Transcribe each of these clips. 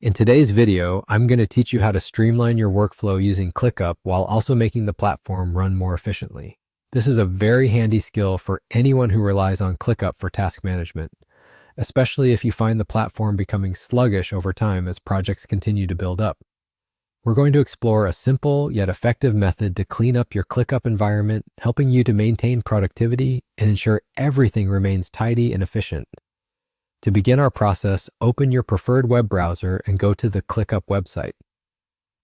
In today's video, I'm going to teach you how to streamline your workflow using ClickUp while also making the platform run more efficiently. This is a very handy skill for anyone who relies on ClickUp for task management, especially if you find the platform becoming sluggish over time as projects continue to build up. We're going to explore a simple yet effective method to clean up your ClickUp environment, helping you to maintain productivity and ensure everything remains tidy and efficient. To begin our process, open your preferred web browser and go to the ClickUp website.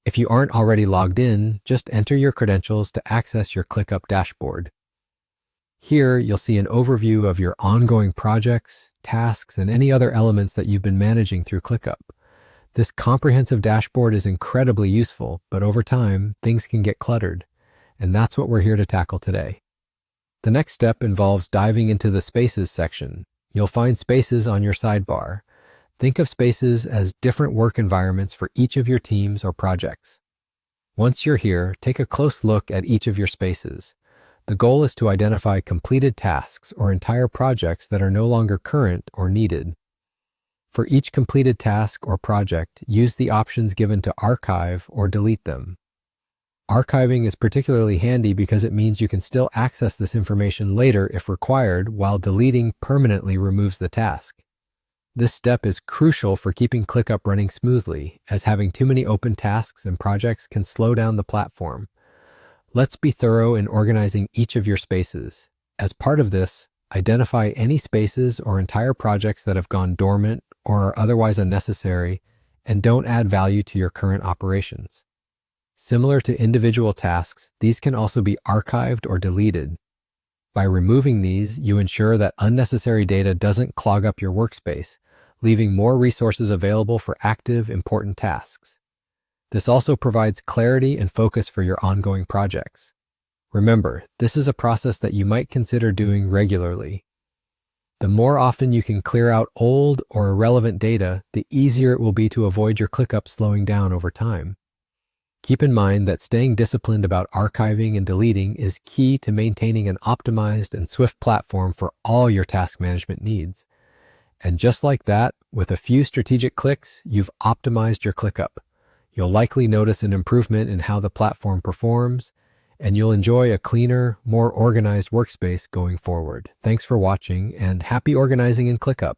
If you aren't already logged in, just enter your credentials to access your ClickUp dashboard. Here, you'll see an overview of your ongoing projects, tasks, and any other elements that you've been managing through ClickUp. This comprehensive dashboard is incredibly useful, but over time, things can get cluttered, and that's what we're here to tackle today. The next step involves diving into the Spaces section. You'll find spaces on your sidebar. Think of spaces as different work environments for each of your teams or projects. Once you're here, take a close look at each of your spaces. The goal is to identify completed tasks or entire projects that are no longer current or needed. For each completed task or project, use the options given to archive or delete them. Archiving is particularly handy because it means you can still access this information later if required, while deleting permanently removes the task. This step is crucial for keeping ClickUp running smoothly, as having too many open tasks and projects can slow down the platform. Let's be thorough in organizing each of your spaces. As part of this, identify any spaces or entire projects that have gone dormant or are otherwise unnecessary and don't add value to your current operations. Similar to individual tasks, these can also be archived or deleted. By removing these, you ensure that unnecessary data doesn't clog up your workspace, leaving more resources available for active, important tasks. This also provides clarity and focus for your ongoing projects. Remember, this is a process that you might consider doing regularly. The more often you can clear out old or irrelevant data, the easier it will be to avoid your ClickUp slowing down over time. Keep in mind that staying disciplined about archiving and deleting is key to maintaining an optimized and swift platform for all your task management needs. And just like that, with a few strategic clicks, you've optimized your ClickUp. You'll likely notice an improvement in how the platform performs, and you'll enjoy a cleaner, more organized workspace going forward. Thanks for watching, and happy organizing in ClickUp.